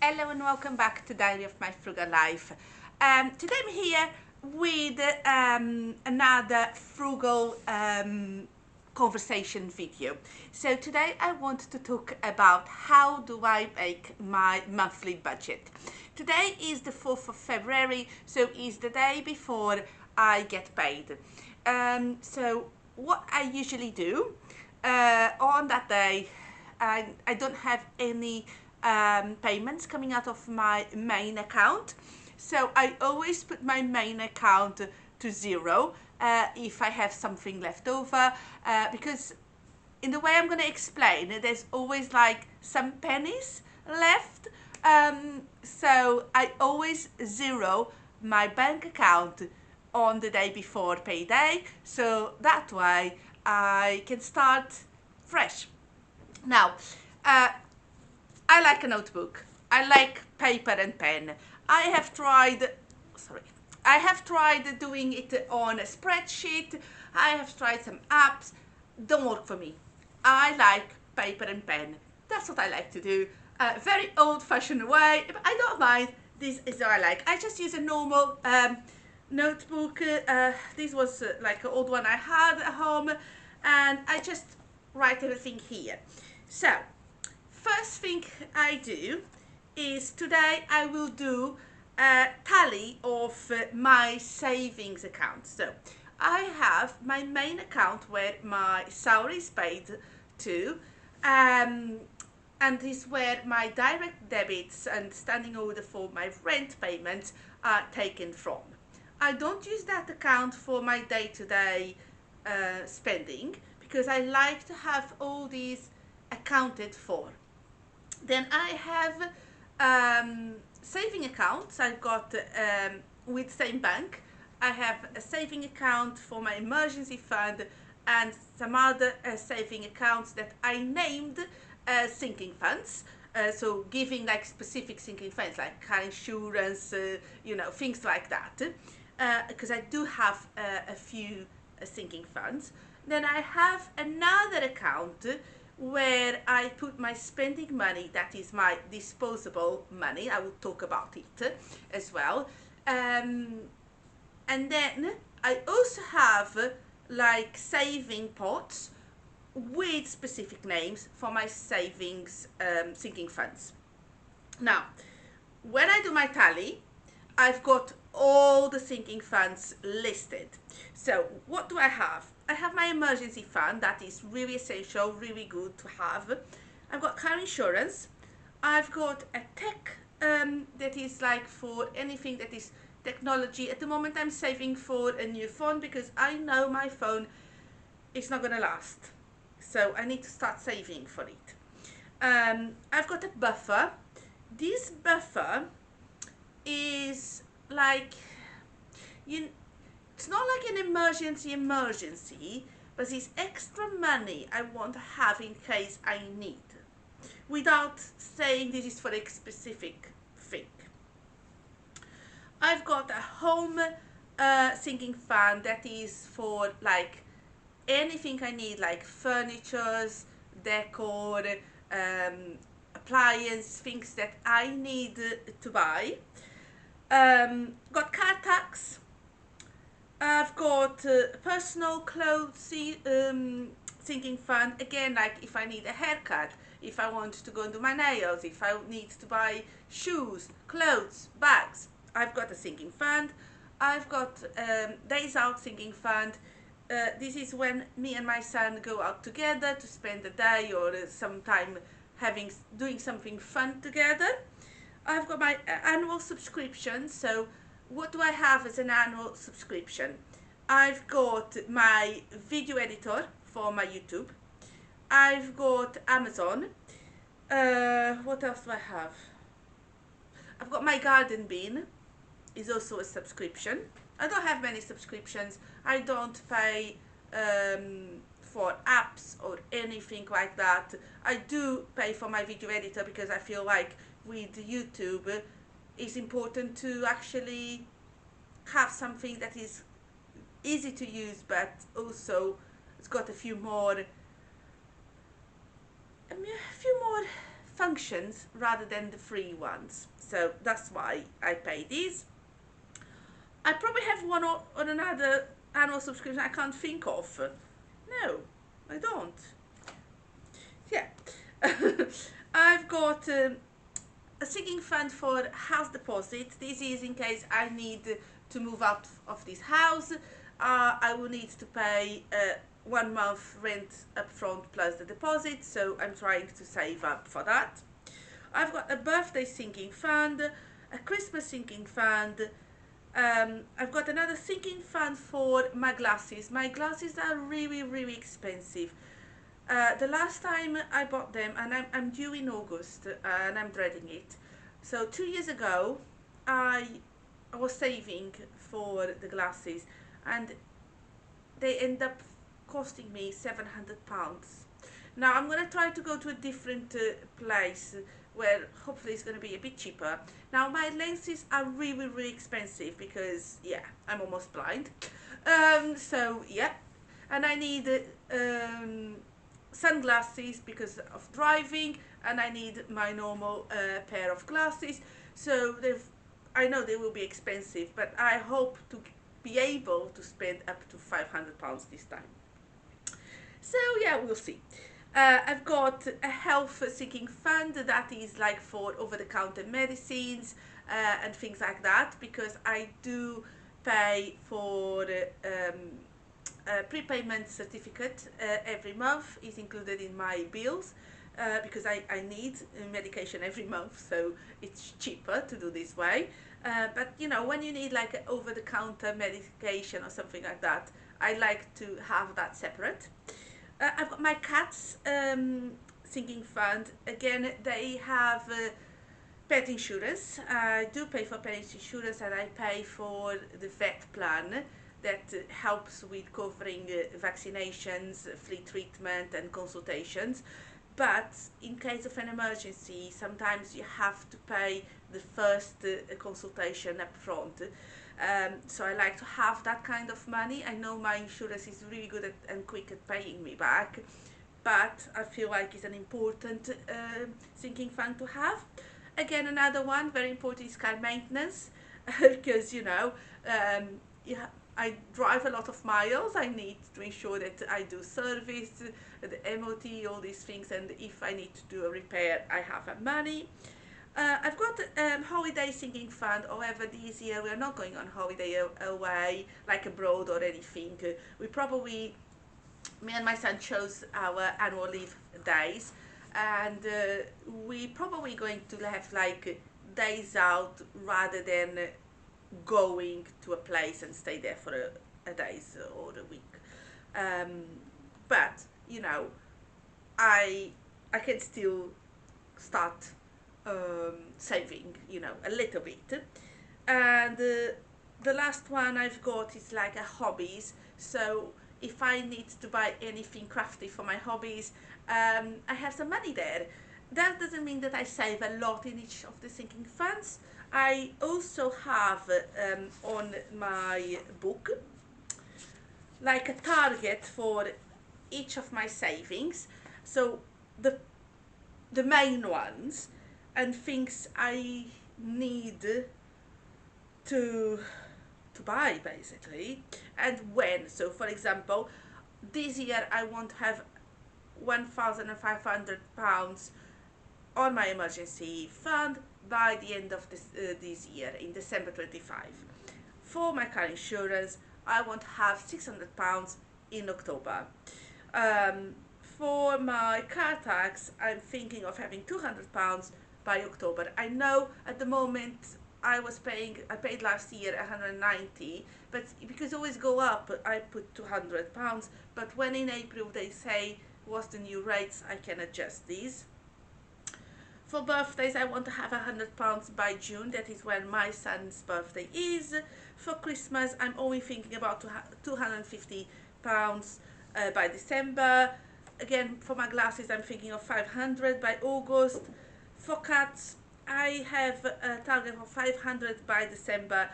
Hello and welcome back to Diary of My Frugal Life. Today I'm here with another frugal conversation video. So today I want to talk about how do I make my monthly budget. Today is the 4th of February, so is the day before I get paid. So what I usually do on that day, I don't have any payments coming out of my main account, so I always put my main account to zero if I have something left over, because in the way I'm going to explain, there's always like some pennies left, so I always zero my bank account on the day before payday, so that way I can start fresh. Now, I like a notebook. I like paper and pen. I have tried, sorry, I have tried doing it on a spreadsheet. I have tried some apps. Don't work for me. I like paper and pen. That's what I like to do. Very old-fashioned way, but I don't mind. This is what I like. I just use a normal notebook. This was like an old one I had at home, and I just write everything here. So, first thing I do is today I will do a tally of my savings account. So I have my main account where my salary is paid to, and this is where my direct debits and standing order for my rent payments are taken from. I don't use that account for my day-to-day spending because I like to have all these accounted for. Then I have saving accounts. I've got with same bank. I have a saving account for my emergency fund and some other saving accounts that I named sinking funds. So giving like specific sinking funds like car insurance, things like that. Because I do have a few sinking funds. Then I have another account where I put my spending money, that is my disposable money. I will talk about it as well. And then I also have like saving pots with specific names for my savings sinking funds. Now, when I do my tally, I've got all the sinking funds listed. So what do I have? I have my emergency fund that is really essential, really good to have. I've got car insurance. I've got a tech that is like for anything that is technology. At the moment I'm saving for a new phone because I know my phone is not going to last. So I need to start saving for it. I've got a buffer. This buffer is like, it's not like an emergency, but it's extra money I want to have in case I need, without saying this is for a specific thing. I've got a home sinking fund that is for like anything I need, like furnitures, decor, appliance, things that I need to buy. Got car tax. I've got personal clothes sinking fund, again, like if I need a haircut, if I want to go and do my nails, if I need to buy shoes, clothes, bags, I've got a sinking fund. I've got days out sinking fund. This is when me and my son go out together to spend the day or some time doing something fun together. I've got my annual subscription. So what do I have as an annual subscription? I've got my video editor for my YouTube. I've got Amazon. What else do I have? I've got my garden bin, is also a subscription. I don't have many subscriptions. I don't pay for apps or anything like that. I do pay for my video editor because I feel like with YouTube it's important to actually have something that is easy to use, but also it's got a few more functions rather than the free ones. So that's why I pay these. I probably have one or another annual subscription I can't think of. No, I don't. Yeah. I've got a sinking fund for house deposit. This is in case I need to move out of this house. I will need to pay 1 month rent upfront plus the deposit, so I'm trying to save up for that. I've got a birthday sinking fund, a Christmas sinking fund. I've got another sinking fund for my glasses. My glasses are really expensive. The last time I bought them, and I'm due in August, and I'm dreading it. So 2 years ago, I was saving for the glasses, and they end up costing me £700. Now I'm gonna try to go to a different place where hopefully it's gonna be a bit cheaper. Now my lenses are really expensive because yeah, I'm almost blind. So yeah, and I need sunglasses because of driving, and I need my normal pair of glasses. So I know they will be expensive, but I hope to be able to spend up to £500 this time. So yeah, we'll see. I've got a health seeking fund that is like for over-the-counter medicines and things like that, because I do pay for a prepayment certificate every month. Is included in my bills because I need medication every month, so it's cheaper to do this way. But you know, when you need like an over-the-counter medication or something like that, I like to have that separate. I've got my cats sinking fund. Again, they have pet insurance. I do pay for pet insurance, and I pay for the vet plan that helps with covering vaccinations, flea treatment and consultations. But in case of an emergency, sometimes you have to pay the first consultation up front. So I like to have that kind of money. I know my insurance is really good at, and quick at paying me back, but I feel like it's an important sinking fund to have. Again, another one very important is car maintenance because you know, yeah, I drive a lot of miles. I need to ensure that I do service, the MOT, all these things, and if I need to do a repair, I have that money. I've got holiday sinking fund. However, this year we are not going on holiday away, like abroad or anything. Me and my son chose our annual leave days, and we probably going to have like days out rather than going to a place and stay there for a days or a week. But you know, I can still start saving, you know, a little bit. And the last one I've got is like a hobbies. So if I need to buy anything crafty for my hobbies, I have some money there. That doesn't mean that I save a lot in each of the sinking funds. I also have on my book like a target for each of my savings. So the main ones and things I need to buy basically, and when. So for example, this year I want to have £1,500 on my emergency fund by the end of this year in December 25. For my car insurance, I want to have £600 in October. For my car tax, I'm thinking of having £200 by October. I know at the moment I paid last year 190, but because it always go up, I put £200. But when in April they say what's the new rates, I can adjust these. For birthdays, I want to have £100 by June. That is when my son's birthday is. For Christmas, I'm only thinking about £250 by December. Again, for my glasses, I'm thinking of 500 by August. For cats, I have a target of 500 by December.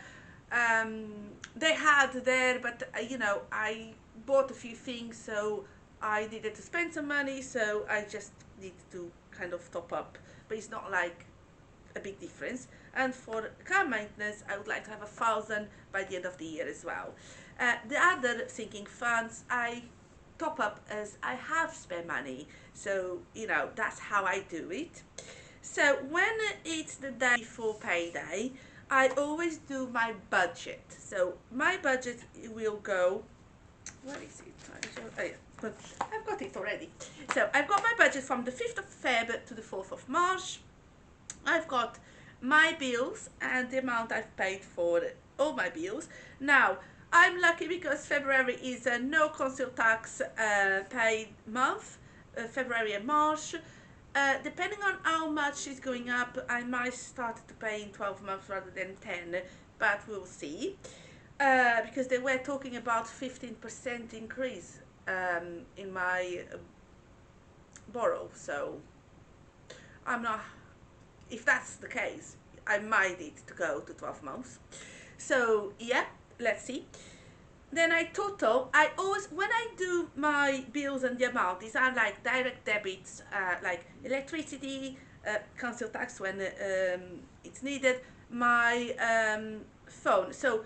They had there, but you know, I bought a few things, so I needed to spend some money, so I just need to kind of top up but it's not like a big difference. And for car maintenance, I would like to have 1,000 by the end of the year as well. The other sinking funds, I top up as I have spare money, so you know that's how I do it. So when it's the day before payday, I always do my budget. So my budget will go, where is it? Oh, yeah. But I've got it already. So I've got my budget from the 5th of Feb to the 4th of March. I've got my bills and the amount I've paid for all my bills. Now, I'm lucky because February is a no council tax paid month, February and March. Depending on how much is going up, I might start to pay in 12 months rather than 10, but we'll see. Because they were talking about 15% increase in my borrow, so I'm not, if that's the case, I might need to go to 12 months. So yeah, let's see. Then I total, I always, when I do my bills and the amount, these are like direct debits, like electricity, council tax when it's needed, my phone. So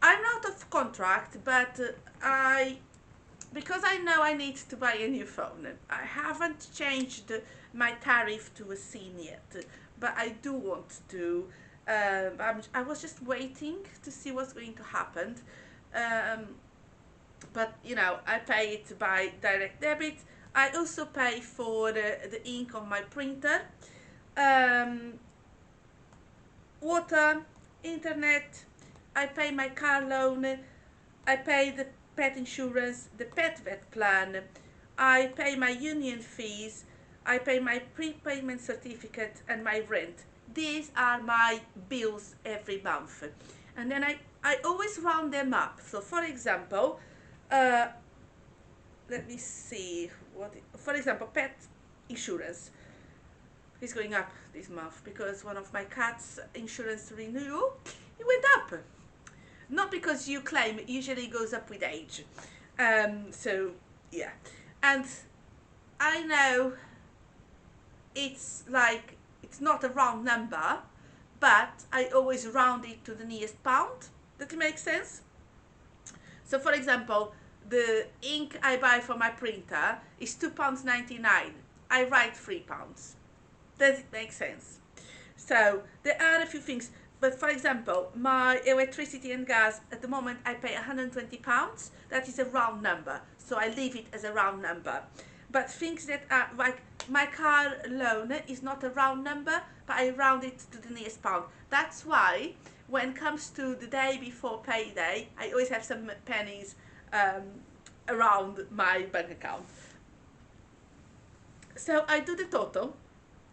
I'm out of contract, but because I know I need to buy a new phone, I haven't changed my tariff to a SIM yet, but I do want to. I was just waiting to see what's going to happen. But you know, I pay it by direct debit. I also pay for the ink on my printer, water, internet. I pay my car loan. I pay the pet insurance, the pet vet plan. I pay my union fees. I pay my prepayment certificate and my rent. These are my bills every month, and then I always round them up. So for example, let me see what, for example, pet insurance is going up this month because one of my cats insurance renewal, it went up. Not because you claim, it usually goes up with age. So yeah, and I know it's like, it's not a round number, but I always round it to the nearest pound. That makes sense. So for example, the ink I buy for my printer is £2.99. I write £3. Does it make sense? So there are a few things, but for example, my electricity and gas, at the moment I pay £120. That is a round number, so I leave it as a round number. But things that are like my car loan is not a round number, but I round it to the nearest pound. That's why when it comes to the day before payday, I always have some pennies around my bank account. So I do the total,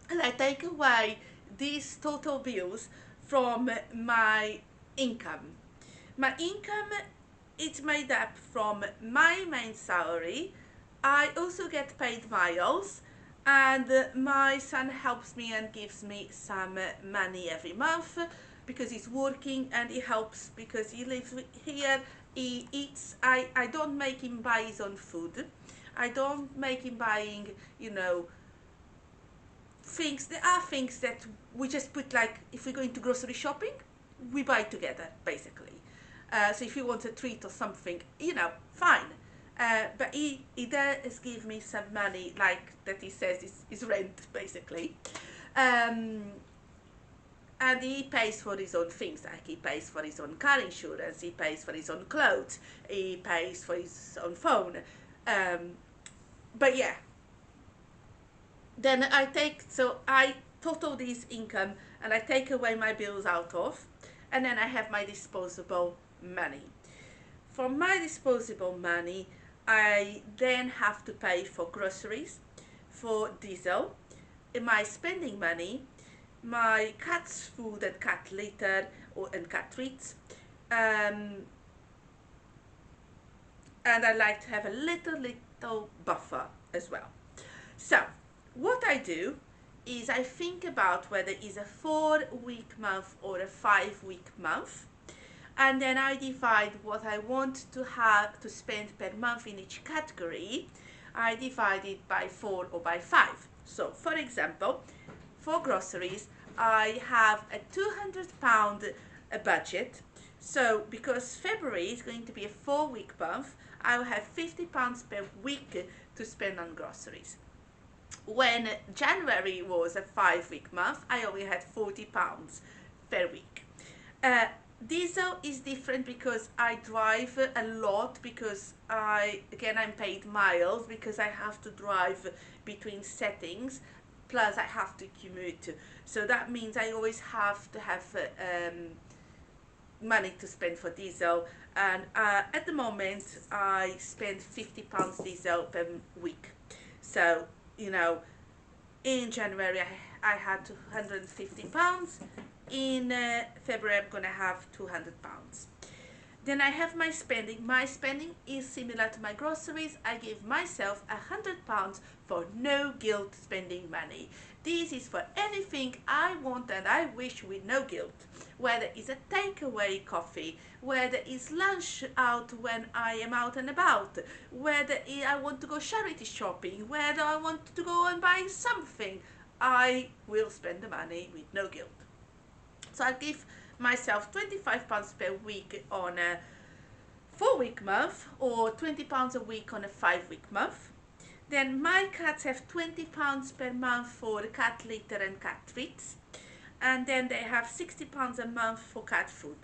and I take away these total bills from my income. My income is made up from my main salary. I also get paid miles, and my son helps me and gives me some money every month because he's working, and he helps because he lives here. He eats. I don't make him buy his own food. I don't make him buying, you know, things. There are things that we just put, like if we're going to grocery shopping, we buy together basically. So if he wants a treat or something, you know, fine. But he does give me some money, like that he says is rent basically. And he pays for his own things, like he pays for his own car insurance, he pays for his own clothes, he pays for his own phone. But yeah, then I total this income and I take away my bills out of, and then I have my disposable money. For my disposable money, I then have to pay for groceries, for diesel, my spending money, my cat's food and cat litter and cat treats, and I like to have a little buffer as well. So what I do is I think about whether it's a 4-week month or a 5-week month, and then I divide what I want to have to spend per month in each category. I divide it by 4 or by 5. So for example, for groceries, I have a £200 budget. So because February is going to be a 4-week month, I will have £50 per week to spend on groceries. When January was a 5-week month, I only had £40 per week. Diesel is different because I drive a lot, because I'm paid miles because I have to drive between settings, plus I have to commute. So that means I always have to have money to spend for diesel, and at the moment I spend £50 diesel per week. So in January I had £250. In February I'm gonna have £200. Then I have my spending. My spending is similar to my groceries. I give myself £100 for no guilt spending money. This is for anything I want and I wish with no guilt. Whether it's a takeaway coffee, whether it's lunch out when I am out and about, whether I want to go charity shopping, whether I want to go and buy something, I will spend the money with no guilt. So I give myself £25 per week on a 4-week month, or £20 a week on a 5-week month. Then my cats have £20 per month for cat litter and cat treats, and then they have £60 a month for cat food.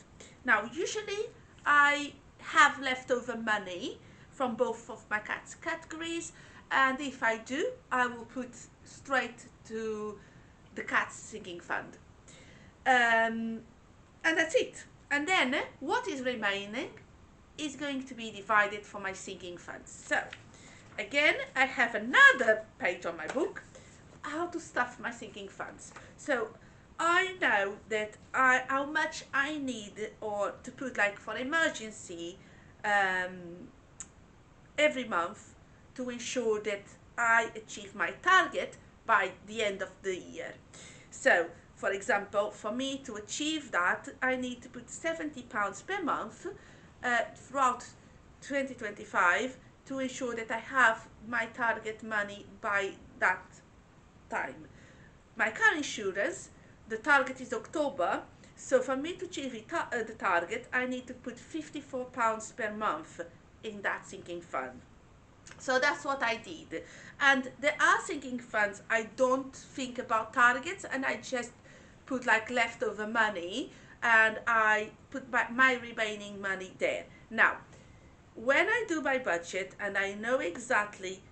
Now usually I have leftover money from both of my cats' categories, and if I do, I will put straight to the cat's sinking fund. And that's it. And then what is remaining is going to be divided for my sinking funds. So again, I have another page on my book, how to stuff my sinking funds. So I know that how much I need, or to put like for emergency every month, to ensure that I achieve my target by the end of the year. So for example, for me to achieve that, I need to put £70 per month throughout 2025 to ensure that I have my target money by that time. My car insurance, the target is October, so for me to achieve the target, I need to put £54 per month in that sinking fund. So that's what I did. And there are sinking funds I don't think about targets, and I just put like leftover money, and I put my remaining money there. Now when I do my budget and I know exactly,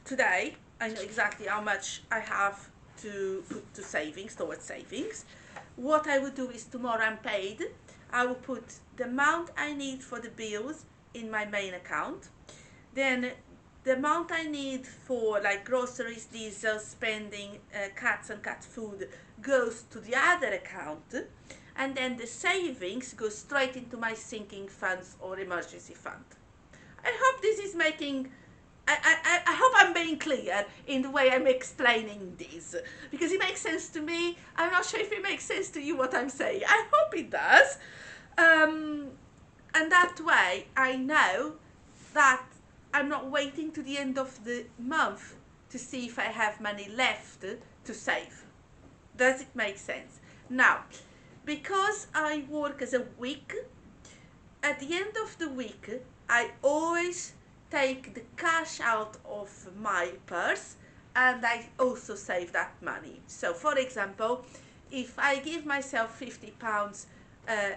today I know exactly how much I have to put to savings, towards savings, what I would do is, tomorrow I'm paid, I will put the amount I need for the bills in my main account. Then the amount I need for like groceries, diesel, spending, cats and cat food goes to the other account, and then the savings goes straight into my sinking funds or emergency fund. I hope this is making, I hope I'm being clear in the way I'm explaining this, because it makes sense to me. I'm not sure if it makes sense to you what I'm saying. I hope it does. And that way I know that I'm not waiting to the end of the month to see if I have money left to save. Does it make sense? Now, because I work as a week, at the end of the week, I always take the cash out of my purse, and I also save that money. So for example, if I give myself £50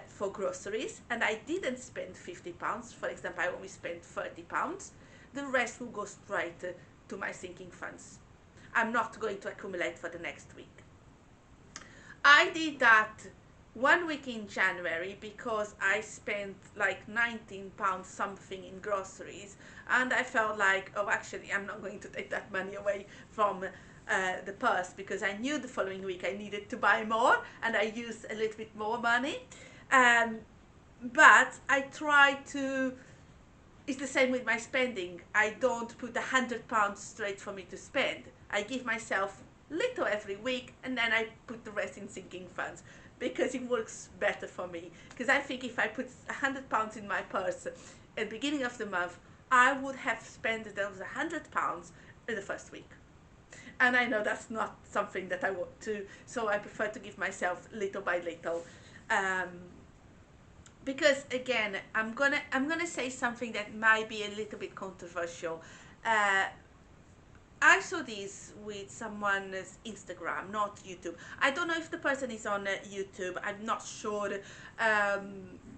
for groceries and I didn't spend £50, for example, I only spent £30, the rest will go straight to my sinking funds. I'm not going to accumulate for the next week. I did that 1 week in January because I spent like £19 something in groceries, and I felt like, oh, actually I'm not going to take that money away from the purse, because I knew the following week I needed to buy more, and I used a little bit more money. But I try to, it's the same with my spending. I don't put £100 straight for me to spend. I give myself little every week, and then I put the rest in sinking funds, because it works better for me. Because I think if I put £100 in my purse at the beginning of the month, I would have spent those £100 in the first week. And I know that's not something that I want to, so I prefer to give myself little by little. Um, because again, I'm gonna say something that might be a little bit controversial. Uh, I saw this with someone's Instagram, not YouTube. I don't know if the person is on YouTube. I'm not sure,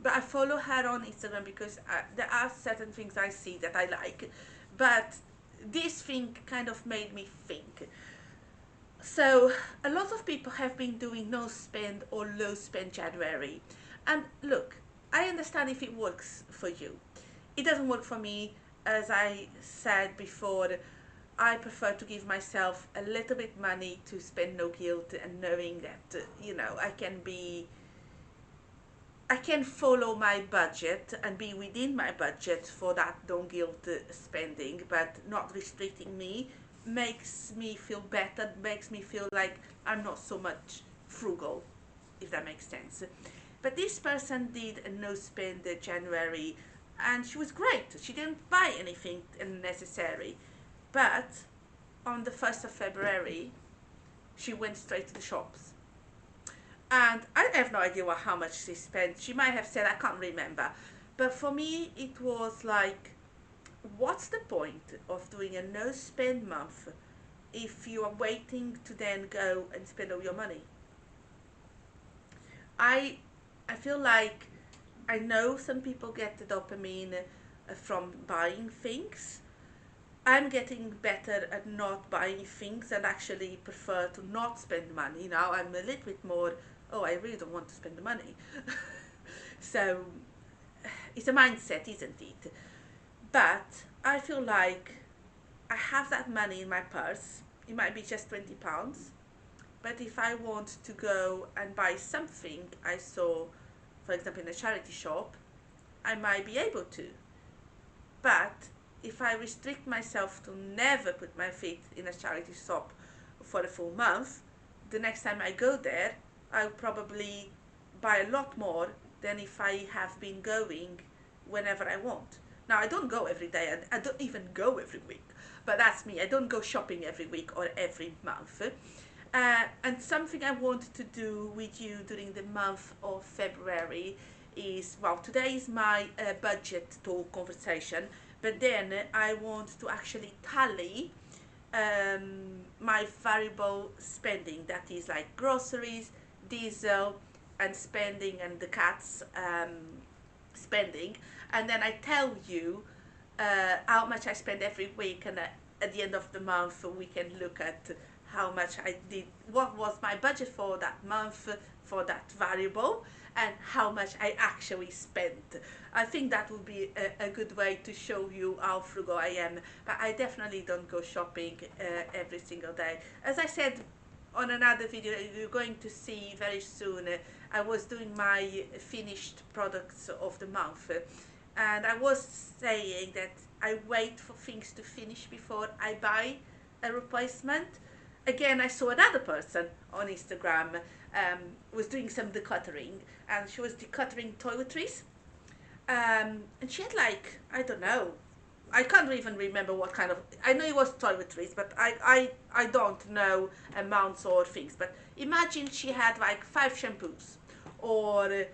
but I follow her on Instagram because there are certain things I see that I like. But this thing kind of made me think. So a lot of people have been doing no spend or low spend January, and look, I understand if it works for you. It doesn't work for me. As I said before, I prefer to give myself a little bit money to spend no guilt, and knowing that I can follow my budget and be within my budget for that no guilt spending, but not restricting me makes me feel better, makes me feel like I'm not so much frugal, if that makes sense. But this person did a no spend January, and she was great. She didn't buy anything unnecessary. But on the 1st of February, she went straight to the shops. And I have no idea how much she spent. She might have said, I can't remember. But for me, it was like, what's the point of doing a no spend month if you are waiting to then go and spend all your money? I I feel like I know some people get the dopamine from buying things. I'm getting better at not buying things and actually prefer to not spend money. Now I'm a little bit more, oh, I really don't want to spend the money. So it's a mindset, isn't it? But I feel like I have that money in my purse. It might be just £20. But if I want to go and buy something I saw, for example, in a charity shop, I might be able to. But if I restrict myself to never put my feet in a charity shop for a full month, the next time I go there, I'll probably buy a lot more than if I have been going whenever I want. Now, I don't go every day, and I don't even go every week, but that's me. I don't go shopping every week or every month. And something I want to do with you during the month of February is, well, today is my budget talk conversation, but then I want to actually tally my variable spending, that is like groceries, diesel, and spending, and the cat's spending, and then I tell you how much I spend every week, and at the end of the month we can look at how much I did, what was my budget for that month for that variable, and how much I actually spent. I think that would be a good way to show you how frugal I am, but I definitely don't go shopping every single day. As I said on another video you're going to see very soon, I was doing my finished products of the month, and I was saying that I wait for things to finish before I buy a replacement. Again, I saw another person on Instagram was doing some decluttering, and she was decluttering toiletries, and she had like, I don't know, I can't even remember what kind of, I know it was toiletries, but I don't know amounts or things. But imagine she had like 5 shampoos, or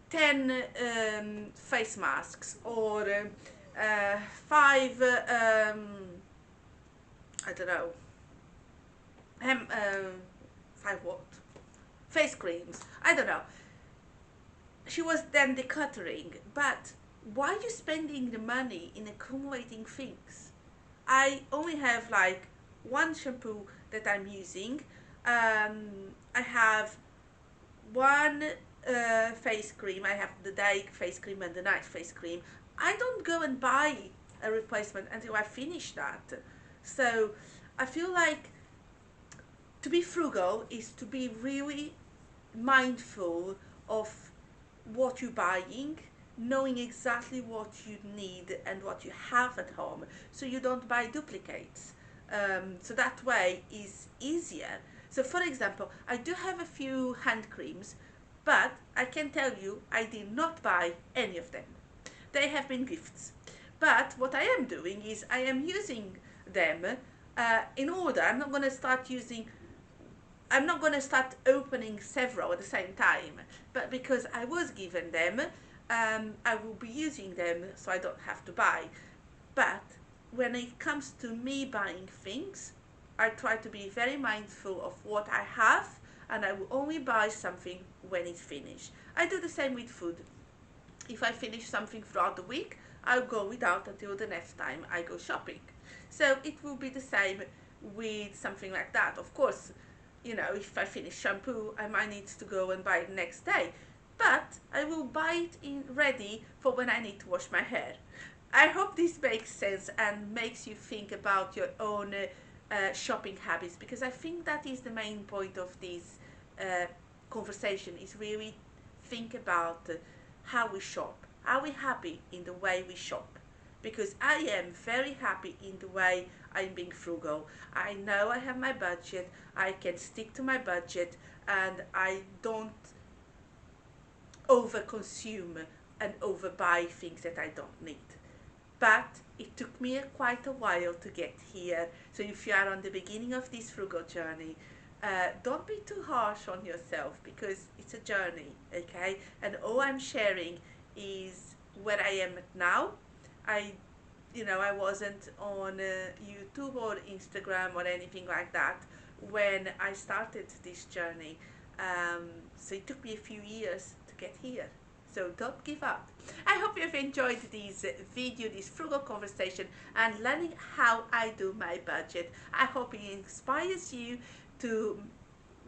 10 face masks, or 5 I don't know, 5 what? Face creams. I don't know. She was then decluttering, but why are you spending the money in accumulating things? I only have like 1 shampoo that I'm using. I have 1 face cream. I have the day face cream and the night face cream. I don't go and buy a replacement until I finish that. So I feel like to be frugal is to be really mindful of what you're buying, knowing exactly what you need and what you have at home, so you don't buy duplicates. So that way is easier. So for example, I do have a few hand creams, but I can tell you I did not buy any of them. They have been gifts. But what I am doing is I am using them in order. I'm not going to start opening several at the same time, but because I was given them, I will be using them so I don't have to buy. But when it comes to me buying things, I try to be very mindful of what I have, and I will only buy something when it's finished. I do the same with food. If I finish something throughout the week, I'll go without until the next time I go shopping. So it will be the same with something like that. Of course, you know, if I finish shampoo, I might need to go and buy it next day. But I will buy it in ready for when I need to wash my hair. I hope this makes sense and makes you think about your own shopping habits, because I think that is the main point of this uh, conversation, is really think about how we shop. Are we happy in the way we shop? Because I am very happy in the way I'm being frugal. I know I have my budget, I can stick to my budget, and I don't over consume and overbuy things that I don't need. But it took me quite a while to get here. So if you are on the beginning of this frugal journey, don't be too harsh on yourself, because it's a journey, okay? And all I'm sharing is where I am now. I, I wasn't on YouTube or Instagram or anything like that when I started this journey. So it took me a few years to get here. So don't give up. I hope you've enjoyed this video, this frugal conversation, and learning how I do my budget. I hope it inspires you to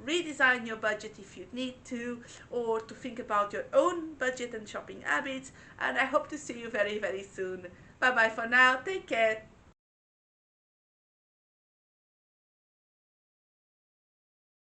redesign your budget if you need to, or to think about your own budget and shopping habits. And I hope to see you very, very soon. Bye bye for now. Take care.